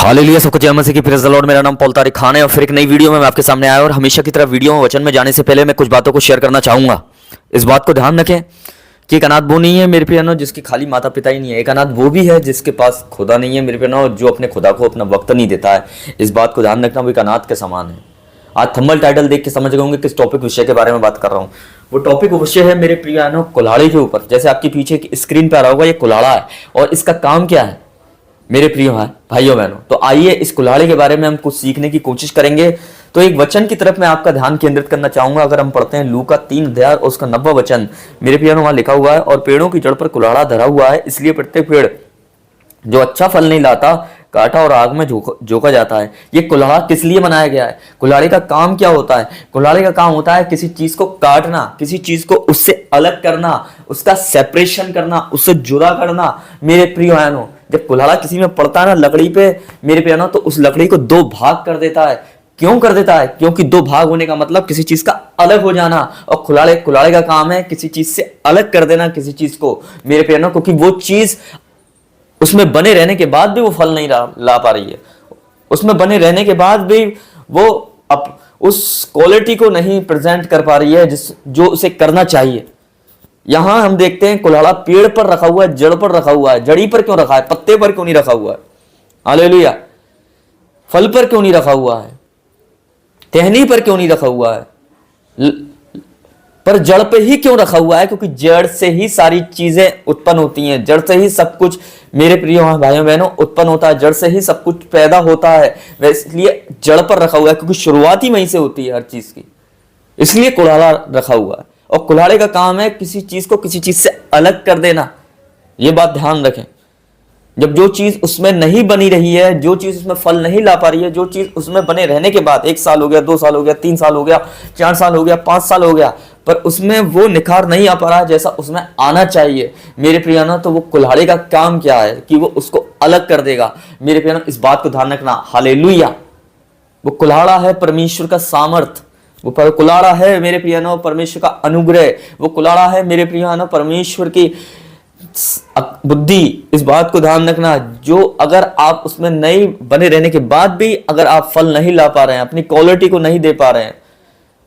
Hallelujah, सबको जय मसीह की प्रेज़ द लॉर्ड। मेरा नाम पॉल तारिक खान है और फिर एक नई वीडियो में मैं आपके सामने आया और हमेशा की तरह वीडियो में वचन में जाने से पहले मैं कुछ बातों को शेयर करना चाहूंगा। इस बात को ध्यान रखें कि एक अनाथ वो नहीं है मेरे प्रियनो जिसकी खाली माता पिता ही नहीं है। एक अनाथ वो भी है जिसके पास खुदा नहीं है मेरे प्रियनो, जो अपने खुदा को अपना वक्त नहीं देता है। इस बात को ध्यान रखना, वो एक अनाथ के समान है। आज थंबनेल टाइटल देख के समझ गए होंगे किस टॉपिक विषय के बारे में बात कर रहा हूँ। वो टॉपिक विषय है मेरे प्रियनो कुल्हाड़ी के ऊपर। जैसे आपके पीछे स्क्रीन पे आ रहा होगा, ये कुल्हाड़ा है और इसका काम क्या है मेरे प्रिय भाइयों बहनों। तो आइए इस कुल्हाड़ी के बारे में हम कुछ सीखने की कोशिश करेंगे। तो एक वचन की तरफ मैं आपका ध्यान केंद्रित करना चाहूंगा। अगर हम पढ़ते हैं लूका 3 अध्याय और उसका 90वां वचन, मेरे प्रिय वहां लिखा हुआ है, और पेड़ों की जड़ पर कुल्हाड़ा धरा हुआ है, इसलिए प्रत्येक पेड़ जो अच्छा फल नहीं लाता काटा और आग में झोंका जाता है। ये कुल्हाड़ा किस लिए बनाया गया है? कुल्हाड़ी का काम क्या होता है? कुल्हाड़ी का काम होता है किसी चीज को काटना, किसी चीज को उससे अलग करना, उसका सेपरेशन करना, उससे जुदा करना। मेरे प्रिय बहनों, जब कुल्हाड़ा किसी में पड़ता है ना लकड़ी पे मेरे प्रिय, तो उस लकड़ी को दो भाग कर देता है। क्यों कर देता है? क्योंकि दो भाग होने का मतलब किसी चीज का अलग हो जाना, और कुल्हाड़े का काम है किसी चीज से अलग कर देना किसी चीज को मेरे प्रिय, क्योंकि वो चीज उसमें बने रहने के बाद भी वो फल नहीं ला पा रही है। उसमें बने रहने के बाद भी वो उस क्वालिटी को नहीं प्रेजेंट कर पा रही है जो उसे करना चाहिए। यहां हम देखते हैं कुल्हाड़ा पेड़ पर रखा हुआ है, जड़ पर रखा हुआ है। जड़ी पर क्यों रखा है? पत्ते पर क्यों नहीं रखा हुआ है? हालेलुया। फल पर क्यों नहीं रखा हुआ है? टहनी पर क्यों नहीं रखा हुआ है? पर जड़ पे ही क्यों रखा हुआ है? क्योंकि जड़ से ही सारी चीजें उत्पन्न होती हैं, जड़ से ही सब कुछ मेरे प्रिय भाइयों बहनों उत्पन्न होता है, जड़ से ही सब कुछ पैदा होता है। वैसे इसलिए जड़ पर रखा हुआ है, क्योंकि शुरुआत ही वहीं से होती है हर चीज की, इसलिए कुल्हाड़ा रखा हुआ है। और कुल्हाड़े का काम है किसी चीज को किसी चीज से अलग कर देना। यह बात ध्यान रखें। जब जो चीज उसमें नहीं बनी रही है, जो चीज उसमें फल नहीं ला पा रही है, जो चीज उसमें बने रहने के बाद 1 साल हो गया, 2 साल हो गया, 3 साल हो गया, 4 साल हो गया, 5 साल हो गया, पर उसमें वो निखार नहीं आ पा रहा जैसा उसमें आना चाहिए मेरे प्रियाना, तो वो कुल्हाड़े का काम क्या है कि वो उसको अलग कर देगा मेरे प्रियाना। इस बात को ध्यान रखना। हालेलुया। वो कुल्हाड़ा है परमेश्वर का सामर्थ, वो कुल्हाड़ा है मेरे प्रियानो परमेश्वर का अनुग्रह, वो कुल्हाड़ा है मेरे प्रियानो परमेश्वर की बुद्धि। इस बात को ध्यान रखना, जो अगर आप उसमें नहीं बने रहने के बाद भी अगर आप फल नहीं ला पा रहे हैं, अपनी क्वालिटी को नहीं दे पा रहे हैं,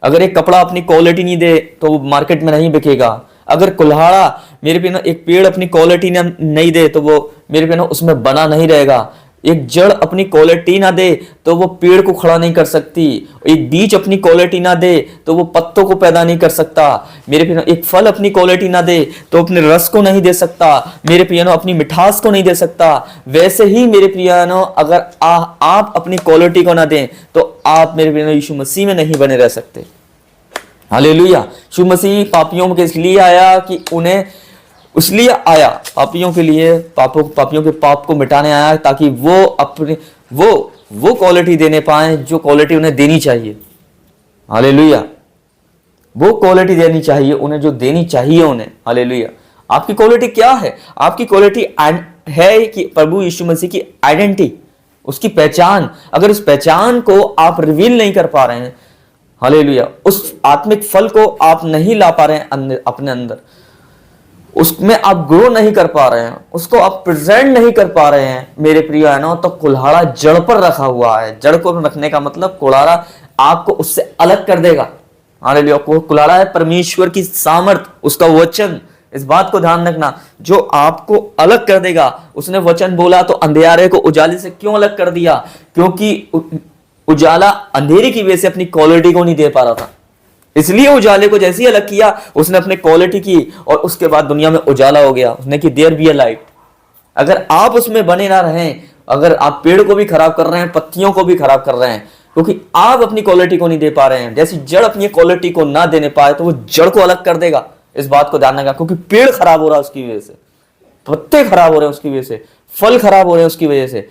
अगर एक कपड़ा अपनी क्वालिटी नहीं दे तो वो मार्केट में नहीं बिकेगा। अगर कुल्हाड़ा मेरे पे ना एक पेड़ अपनी क्वालिटी नहीं दे तो वो मेरे पे ना उसमें बना नहीं रहेगा। एक जड़ अपनी क्वालिटी ना दे तो वो पेड़ को खड़ा नहीं कर सकती। एक बीज अपनी क्वालिटी ना दे तो वो पत्तों को पैदा नहीं कर सकता मेरे प्रियनो। एक फल अपनी क्वालिटी ना दे तो अपने रस को नहीं दे सकता मेरे प्रियनो, अपनी मिठास को नहीं दे सकता। वैसे ही मेरे प्रियनो, अगर आप अपनी क्वालिटी को ना दें तो आप मेरे प्रियनो यीशु मसीह में नहीं बने रह सकते। हालेलुया। यीशु मसीह पापियों के लिए आया कि उन्हें इसलिए आया, पापियों के लिए, पापियों के पाप को मिटाने आया, ताकि वो अपने वो क्वालिटी देने पाए जो क्वालिटी उन्हें देनी चाहिए। हालेलुया। वो क्वालिटी देनी चाहिए उन्हें जो देनी चाहिए उन्हें। हालेलुया। आपकी क्वालिटी क्या है? आपकी क्वालिटी है कि प्रभु यीशु मसीह की आइडेंटिटी, उसकी पहचान। अगर उस पहचान को आप रिवील नहीं कर पा रहे हैं, हालेलुया, उस आत्मिक फल को आप नहीं ला पा रहे हैं अपने अंदर, उसमें आप ग्रो नहीं कर पा रहे हैं, उसको आप प्रेजेंट नहीं कर पा रहे हैं मेरे प्रिय है ना, तो कुल्हाड़ा जड़ पर रखा हुआ है। जड़ को रखने का मतलब कुल्हाड़ा आपको उससे अलग कर देगा। हालेलुया। कुल्हाड़ा है परमेश्वर की सामर्थ, उसका वचन। इस बात को ध्यान रखना, जो आपको अलग कर देगा। उसने वचन बोला तो अंधेरे को उजाले से क्यों अलग कर दिया? क्योंकि उजाला अंधेरे की वजह से अपनी क्वालिटी को नहीं दे पा रहा था, इसलिए उजाले को जैसे ही अलग किया उसने अपने क्वालिटी की और उसके बाद दुनिया में उजाला हो गया। उसने कि देयर बी अ लाइट। अगर आप उसमें बने ना रहें, अगर आप पेड़ को भी खराब कर रहे हैं, पत्तियों को भी खराब कर रहे हैं, क्योंकि आप अपनी क्वालिटी को नहीं दे पा रहे हैं। जैसी जड़ अपनी क्वालिटी को ना देने पाए तो वो जड़ को अलग कर देगा। इस बात को ध्यान रखना, क्योंकि पेड़ खराब हो रहा है उसकी वजह से, पत्ते खराब हो रहे हैं उसकी वजह से, फल खराब हो रहे हैं उसकी वजह से।